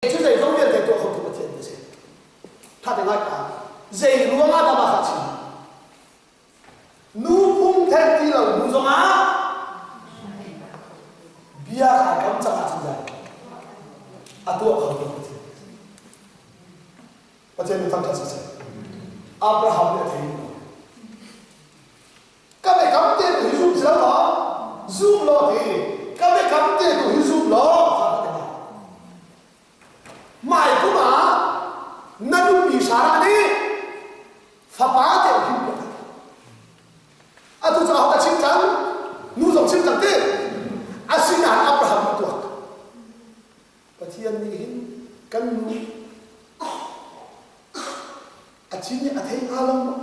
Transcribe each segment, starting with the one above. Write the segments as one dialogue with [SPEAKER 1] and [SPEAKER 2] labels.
[SPEAKER 1] chứ dây giống như thế tôi không thuộc tiền thế thật là ngay cả dây luôn á mà phát triển nu phung thêm đi là nu giống á bia cả cắm chẳng hạn gì à tôi không thuộc tiền và trên mình thằng thật sự Abraham đã thấy các bạn cắm tiền của giúp gì đó giúp lo thì các bạn cắm tiền của giúp lo mai cũng mà nanu bị xả đi phá phá tiền không được à tôi cho họ ta chim trắng nu dòng chim trắng thế à xin là Abraham tuột và thiên đi căn nu à chính là thấy alam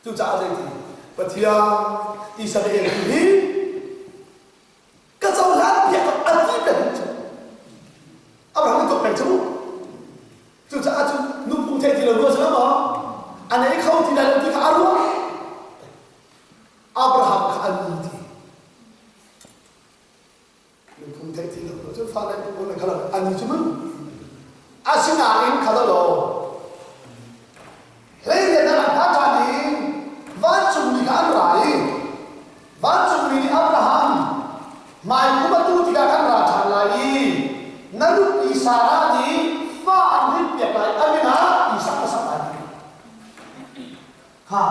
[SPEAKER 1] tôi trả gì thì và thiên Israel thì các dòng lá việc ăn gì đấy Abraham thuộc cảnh chú chú trả chú nụ phụ thể thì là mưa sớm mà anh ấy không thì là lần thứ khá luôn Abraham khá ăn gì thì nụ phụ thể thì là mưa chứ pha này cũng là khá là ăn gì chứ mừng à xin là em khá đó rồi lấy liền là phát ra đi ván chung đi ăn rải ván chung đi Abraham mai cũng bắt tu thì cả ăn rải chẳng lại nanu Isara ni fa anh biết lại anh na Isaka sa lại ha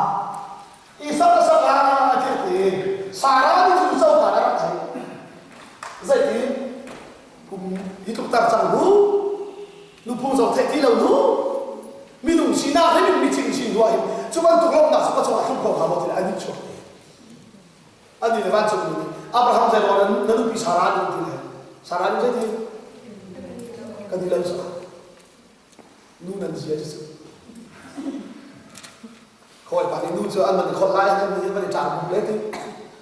[SPEAKER 1] Isaka sa lại thì Sarah ni cũng sâu cả đó thấy vậy thì cũng đi tục tập sang lú lú phong dòng thấy thì lâu lú mình đúng xin na thấy mình chỉnh xin rồi chúng ta tục lòng nào sẽ có cho không có một thì anh đi chụp anh đi làm chụp Abraham dạy bảo nanu Isara ni thì Sarah ni thì cái gì lâu sao? Nu năn gì chứ? Khỏi bạn ấy nu cho ăn mình còn lại nên mình trả một lấy thì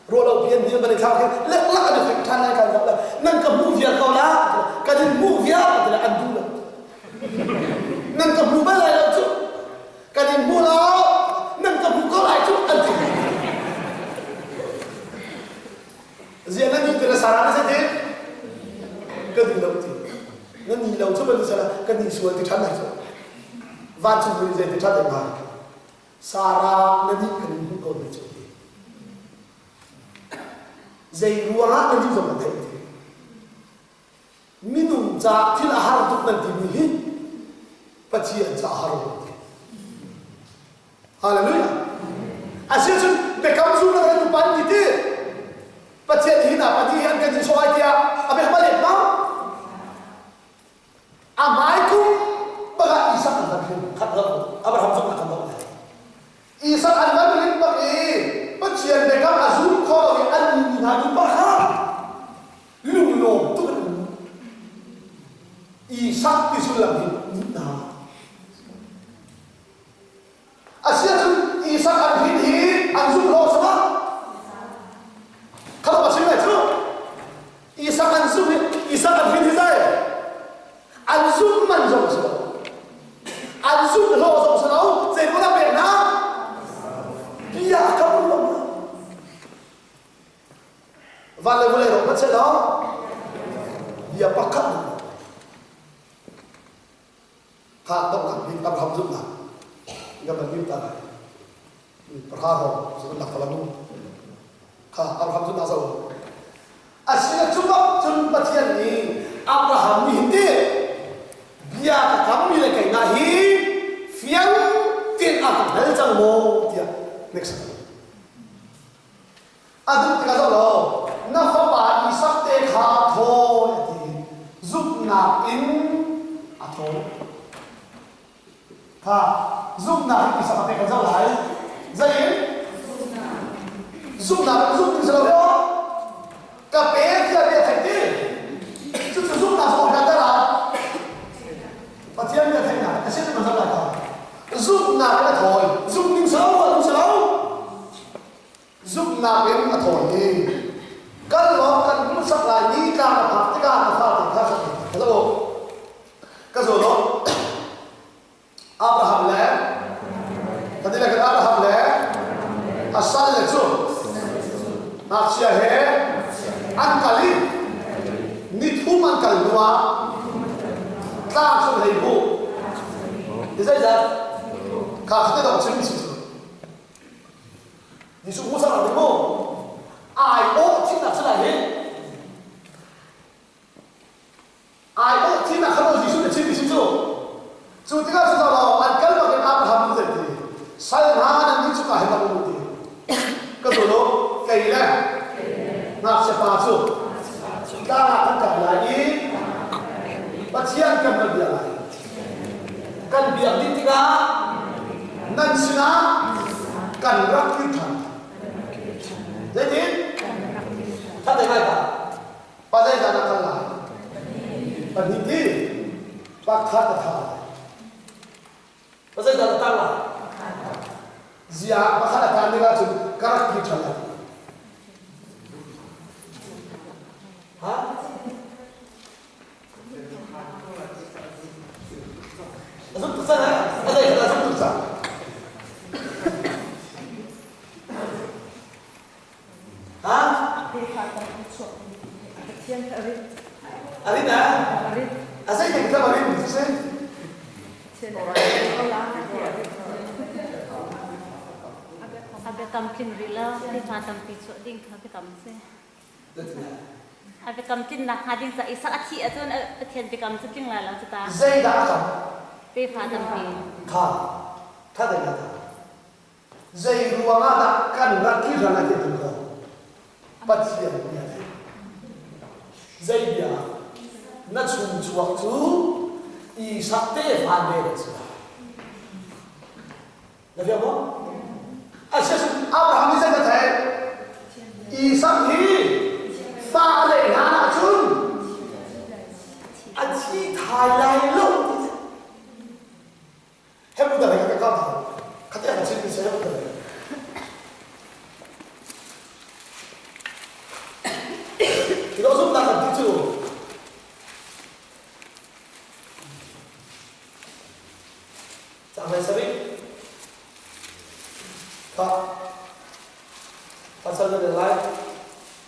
[SPEAKER 1] rồi đầu tiên thì mình thao cái lắc lắc được phải than này cái gọi là nâng cầm mu việc câu lá cái gì mu việc thì là ăn du được nâng cầm mu bắt lại đâu chứ cái gì mu nó nâng cầm mu câu lại chút ăn gì riêng nó như thế là sáng nó sẽ thế cái gì lâu thì nó nhìn lâu chút bên là cái nhìn xuống thì chắn này rồi và chúng mình dễ thì chắn được mà Sarah nó nhìn cái nhìn con này rồi dây lúa nó nhìn rồi mà thấy thế minum cha thì là hàng tục lần thì mình hít và chỉ ăn cha hàng Hallelujah à xin xin để cảm xúc nó cái ban gì thế và chỉ hít à và chỉ ăn cái gì so ai kia à biết bao nhiêu đó amai kum baga Ishak an bin khadra Abraham zum khadra Ishak an bin bagi bachian de kam azum ko wi an na du barha lung no tu kan Ishak ti sulam ni na asia tu Ishak an bin hi azum lo sama kalau macam ni tu Ishak an bin hi zai anh giúp mình rồi sao? Anh giúp lo rồi sao? Giờ có làm việc nào? Bây giờ không luôn. Và lời vừa rồi mất sẽ đó. Giờ bắt cắt. Thà động làm việc tập học giúp nào. Gặp lần như ta này. Bắt đầu rồi đặt vào luôn. Thà tập học giúp nào rồi. Asyik cuba cuma bacian ni Abraham ni hindi. Dia kami le kai na hi fiang tin a hal chang mo dia next adu ka lo na fa ba Isaac te kha tho ti giúp na in a tho ha giúp na Isaac te ka zo lai zai giúp in sao đó ka pe kia be thai ti giúp na so ka da và thiên nhiên thế nào, cái xét nó rất là khó. Giúp nào cái là thôi, giúp những xấu và những xấu. Giúp nào cái là thôi đi. Cái đó cần lúc sắp lại đi ra là học tất cả là pha thì khác sắp thì. Thế đâu? Cái rồi đó. Abraham lẽ. Cái này là cái Abraham lẽ. Asal là chú. Nạp xe hết. Ăn cả ăn cần quá ta không thấy vụ thì dây ra cả cái đầu chân chỉ你说我上哪里么？ai ô听哪出来的？ai ô听哪看到你说的清不清楚？就这个知道了，按根本跟阿布哈姆在的，山下的你出来还不懂的，个时候给了，那是八处，大家看来一，把钱跟不了来，跟别人的这个，นั่นสินะกันรักที่ทำได้ยินถ้าได้ไหมครับป้าได้การนักการปัญญาที่ป้าขาดท่าป้าได้การตั้งหลักเสียป้าขาดท่านี่ก็จะกรักที่ทำฮะสุดท้ายอะไรกันสุดท้ายฮะArit na? Asa yung kita Arit? Asa?
[SPEAKER 2] Abe kam kin rila di fatam piso ding abe kam se. Abe kam tin na hading sa isa achi atun athian be kam chuting la la chuta.
[SPEAKER 1] Zai da kam.
[SPEAKER 2] Be fatam pi.
[SPEAKER 1] Tha da na. Zai ruanga da kan rakki rana ke tu ko. Pathian ni. Zai dia na chung chuak chu I sakte phan de la chuta. Na via mo? Asa Abraham ni zai da thai. Isaac hi fa le na na chun. Achi thai lai lo. Hebu da ka ka ta. Kata ka chin ni se hebu da. Kita usung tak kan tu. Sampai sering. Tak. Pasal ada lain.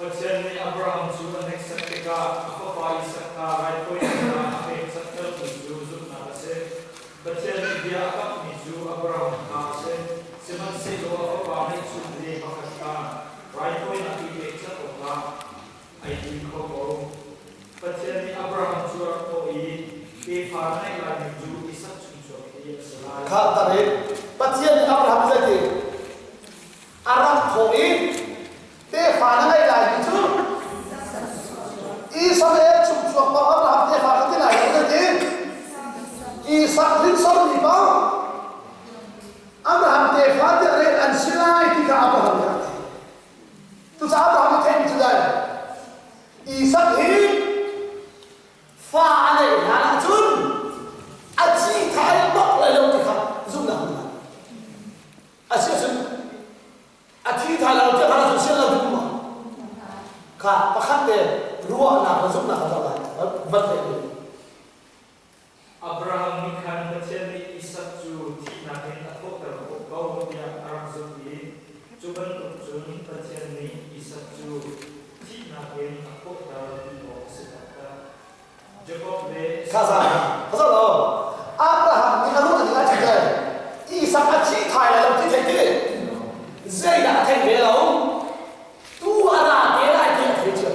[SPEAKER 3] Pasal ni Abraham tu next ketika apa pai sakta right point na apa sakta tu na se. Pasal dia apa ni tu Abraham se seman se do apa pai tu dia Pakistan right point na dia sakta ta ai di ko ko. Pasal ni Abraham tu ko ke farna la ni tu isak tu dia selai.
[SPEAKER 1] Kata ni. Pasal ni Abraham zati. Arab koi. Te fana ngai lai ni chu Israel chung chuak pa Abraham te fana te lai ni te Isaac rin som ni pa Abraham te fana te re an silai ti ka Abraham ya tu sa Abraham te ni chu dai Isaac hi fa ne na chun a chi thai bok lai lo ti kha zum na a chi chun a chi thai lo te khana chu sil lo ti ma kha pa khat te ruwa na zum na ka la vat te
[SPEAKER 3] Abraham ni kan pasal ni Ishak tu ti na ken aku terko kau dia arang zubi cuban tu pasal ni Ishak tu ti na ken aku terko sekata Jacob de
[SPEAKER 1] kaza kaza lo Abraham ni aru ni la chi dai Isaac a chi thai la lo ti te ti zai da te ge lo tu ara ge la ti te chi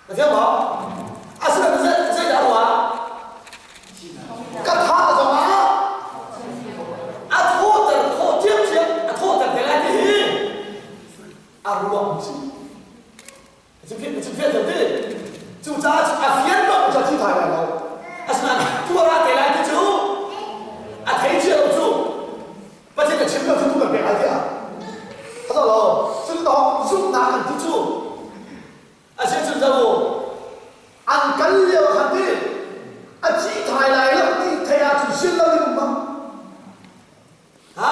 [SPEAKER 1] na thấy không asal zai da wa ka tha da ma a tho tiep tiep a tho ta ge la ti a ru wa chi phiền thế chú cha à phiền đó cho chi thải này đâu asal tu ra ge la ti chú à thấy chưa chú把这个钱不要从这边来的啊，他说喽，这个到用哪很不住，而且知道不，按跟了看的，啊，几台来了，你台下出现了的吗？啊？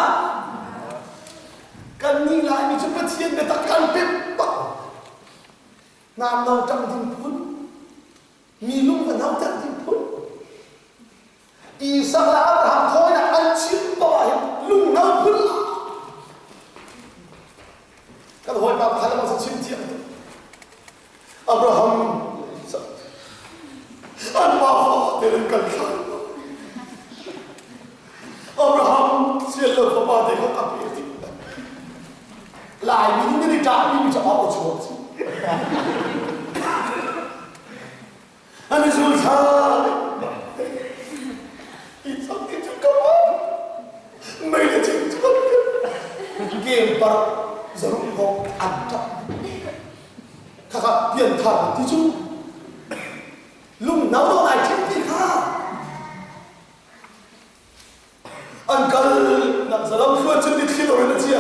[SPEAKER 1] 跟你来，你这个钱的他干别吧，南老张金坤，米龙跟老张金坤。Isaac là Abraham thôi là ăn chín bò lùng nấu phun là cái hồi bà phải là bao nhiêu chín tiền Abraham cần phải Abraham chia lỡ vào ba để có cặp gì lại mình đi trả mình cho họ chuột anh ấy rồi sao ít sao cái chút cơ mấy cái chuyện chút game par giờ lúc họ ăn chắc các bạn tiền thẳng thì chú lúc nào đó lại chết thì khác anh cần làm sao lắm khơi chân đi khi rồi nó chia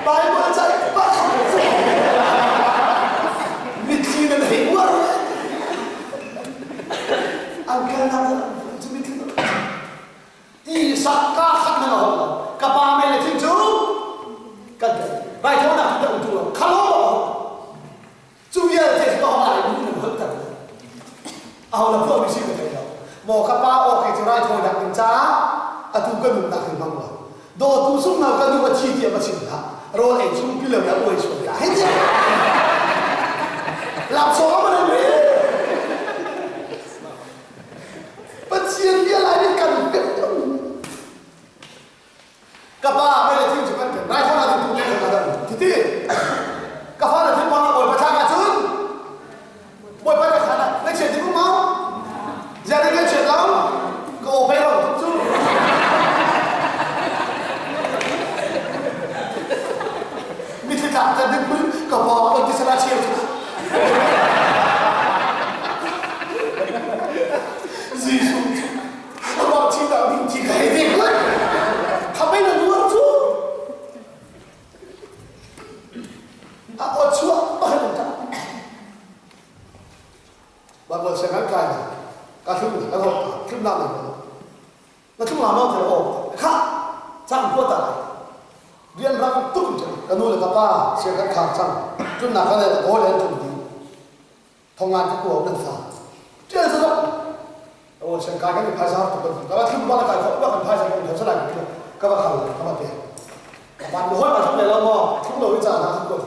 [SPEAKER 1] bài mới chạy bắt vị trí nó thấy quá rồi anh cần làm sao chân đi khi rồi y sắc ca khắc nó hồn cả ba mẹ là thiên chú cần bài thấu nào chúng ta cũng chùa khá lỗ chú ý là thế có lại đúng là hơn thật là vừa bị xin được thầy đâu mò các ba ở cái chỗ này thôi đặt mình cha tu cần mình đặt hình bằng rồi đồ tu sung nào cần tu chi tiết mà chịu đã rồi anh sung cái lời đã ôi xuống hết chứ làm sao mà làm đấy bất nhiên kia lại đi cần biết các ba bây giờ thiên chủ cần này không là tu cái gì đâu thì các ba là thiên ba ngồi bắt thang cả chứ ngồi bắt cái khả năng lấy chuyện thì cũng mau gia đình lấy chuyện lắm cô bé rồi cũng chứ mình phải cảm thấy đứng vững cả bò còn cái xe chiều gì xuống mà bọn chị đạo mình chỉ cái gì lắm thằng ấy là luôn chứ ở chúa bao nhiêu trăm bạn vừa sẽ gắn cài này cả thứ này cả hộp thứ năm này nó chung là nó thì ổn khác chẳng có tài riêng ra cũng tung chứ cái nuôi là các ba sẽ gắn khác chẳng chung là cái này là có lên thùng đi thông an cái của ông đừng phá chưa sao đâu ồ sẽ cái này phải sao tụi mình các bạn thứ ba là cái không các bạn phải sao không sẽ lại được các bạn khẩu các bạn tiền các bạn hối mà trong này là mò không đổi trả nó không có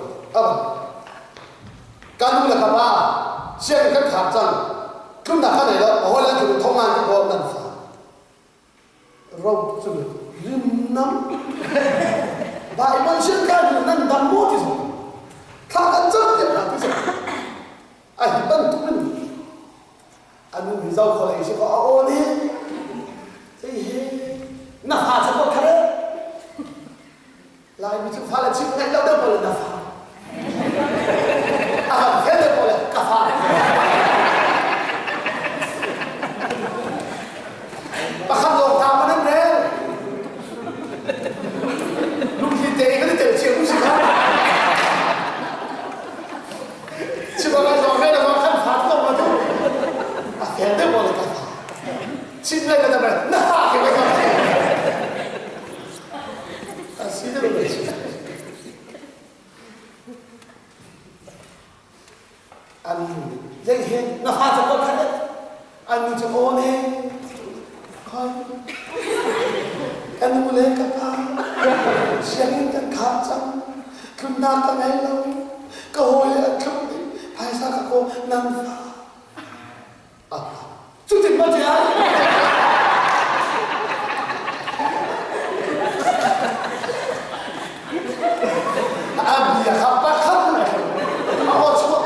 [SPEAKER 1] cái nuôi là các ba sẽ gắn khác chẳng chung là cái này là có lên thùng thông an cái của ông đừng phá râu chứ rim nắm đại ban xuyên ca như năn đam mô thì rồi thà cái chất điểm là cái gì anh tân tụng mình anh mình giàu khỏi sẽ có ô đi thế nạp phá sẽ có cái lại mình chịu phá là chịu ngay đâu đâu là nạp phá à thế đấy gọi là cà phá bà khăn lột thảo mà nên đấy lúc khi tế cái tế chiều cũng chỉ khăn chỉ có cái gió ngay là gió khăn phá không mà thôi à thế đấy gọi là cà phá xin lên là tập này nó phá cái này à xin đấy là xin anh dây hiền nó phá cho con khăn đấy anh cho cô nè coi anh mua lên các bạn xem cái khám xong không nam ta ngay lâu cơ hội là không đi phải sao các cô nằm phá chương trình bao giờ anh bị khắp bát khắp này họ chúa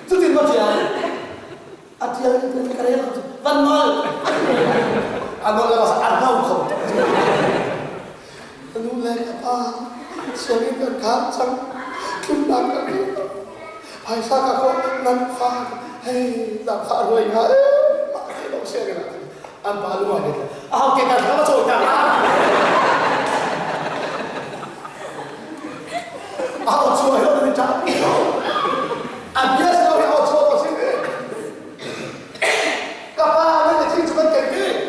[SPEAKER 1] chương trình bao giờ anh chơi cái đấy văn mơ anh nói là sao ăn đâu không anh nói lên các bạn xem cái khám xong không làm cái gì phải sao các con nằm phá hay làm phá rồi hả mà cái đó xem cái nào anh phá luôn rồi cái cả nó rồi cả chúa hiểu được chả anh biết sao hiểu chúa có gì các bạn nên là chính chúng ta kể kỹ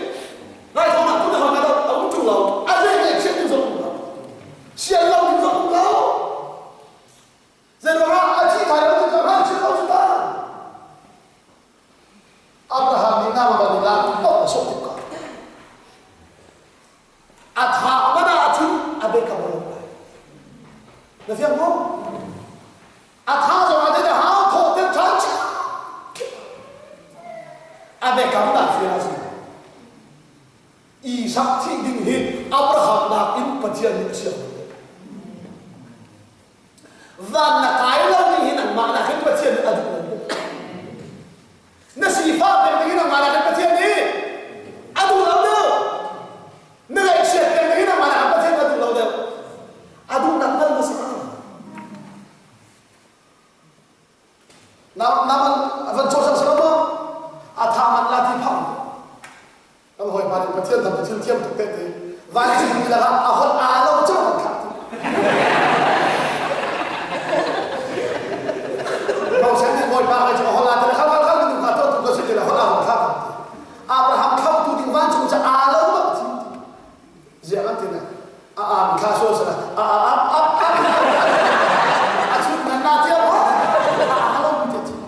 [SPEAKER 1] lại không làm cũng được hoàn đâu ông chủ lầu anh đây này chuyện như giống chuyện lâu như giống lâu giờ đó anh chỉ thấy nó như hai chuyện lâu chúng ta Abraham đi Nam và đi làm cũng có số tất cả pathian ni siam van na kai lo ni hin ma na hin pathian adu na si fa pe ni na ma na hin pathian ni adu lo do na lai sia pe ni na ma na pathian adu lo do adu na mal ma sa na man van cho sa sa mo a tha man la ti phang na hoi ma ni pathian tam pathian tiam tu te te van chi ni la a hol a lo cho man khaเราเช่นที่บ่อยมากเลยจะฮอลลาแต่เขาดูขาตัวตัวสิ่งที่เราฮอลลาของเขาอับราฮัมเข้าตัวดิ่งวันจุจะอาแล้วแบบเจ้ากันที่นั่นมีข้าโซ่สินะชุดนั้นน่าเที่ยวอาแล้วมันจะจริง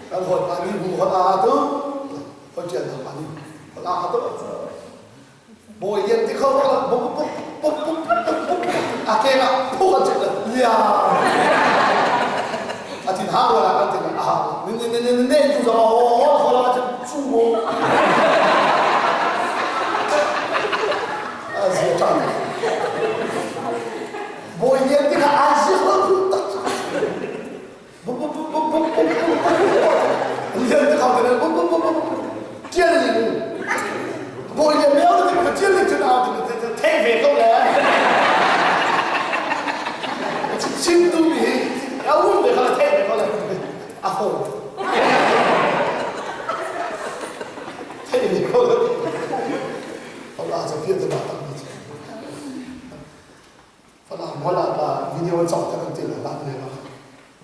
[SPEAKER 1] แล้วคนปานีบุฮอลลาตัวคนเจ้าตัวปานีฮอลลาตัวบ่อยเย็นที่เขาบอกปุ๊บอาเกะพูดกันเจ็บเลยยาอาทิตย์ห้าวันละกันที่นั่นนี่ดูจะโอ้โหเขาเราจะสู้โม่เสียใจบ่อยเย็นที่เขาอาเซียนเขาพูดตัดเย็นที่เขาเนี่ยเจียนลิงบ่อยเย็นแล้วที่เขาเจียนลิงจะเอาที่เทเวเขาเลยชิมดูดิเอาวุ้นไปเขาเลยเทไปเขาเลยอ้าวเทไปเขาเลยเขาลาจะเพี้ยนจะมาตั้งนี้ฝรั่งเขาลาไปวิดีโอส่งกันจริงๆบ้านเลยว่า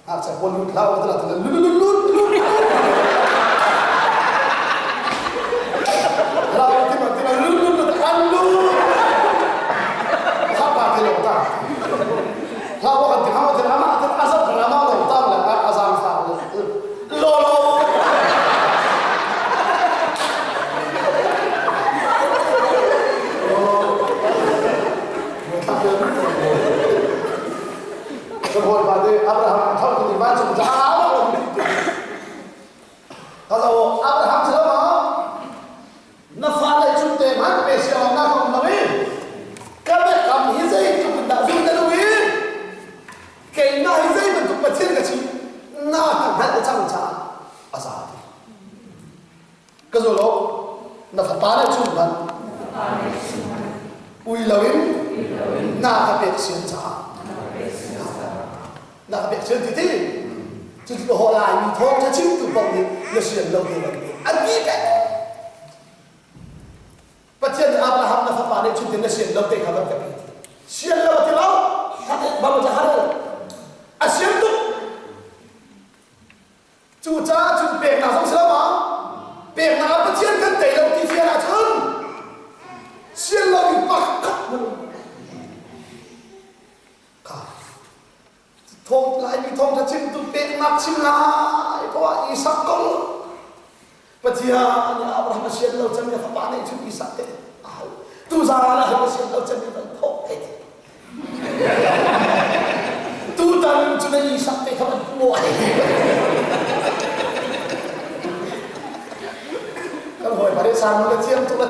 [SPEAKER 1] อาจจะคนรุ่นเราตลอดเลยลุ้นเราที่มันลุ้นอันลุ้นข้าปากที่เราตั้งเราว่ากันที่เขาที่เรามาที่อาศัยเรามาเราตั้งเลยอาศัยฝ่าโลก็พอมาดิอับราฮัมเข้าที่บ้านสมจ้าถ้าเราอับราฮัมเสร็จแล้วนับฟ้าเลยชุดเต็มหันไปเสียงนับของเราเองก็ไม่คำฮิซัยจุดดาวจุดเต็มเลยเก่งน่าฮิซัยมันจุดประเทศกันชีน่าทำให้เราช่างช้าอาสาก็จะรู้นับฟ้าเลยชุดมันอุยลวินน่าจะเป็นเสียงช้าน่าจะเป็นเสียงที่จุดที่หัวไหล่มีท้องจะชิ้นตัวบางทีเราเสียงเราเองอันนี้เป็นประเทศอับราฮัมนับฟ้าเลยชุดที่เราเสียงเราเองเขาแบบนี้เสียงเราที่เราถ้าบ้ามันจะหาอะไรอาเสียงตุ๊กจู่จ้าจุดเปลี่ยนหน้าสงสารมั้งเปลี่ยนหน้าประเทศกันแต่เราที่เสียหน้าฉันเสียงเราอยู่ปากขับมันค่ะทงลายมีทงถ้าชิมตุ๊กเปลี่ยนนักชิมลายเพราะว่าอีสักกงประเทศอับราฮัมเสียงเราจะมีฟ้าในชุดอีสักเตะตู้ซาละเราเสียงเราจะมีเป็นทงเตะตู้ตันจุดนี้สักเตะเขาเป็นมวยก็หอยมาได้สามมันก็เที่ยงตัว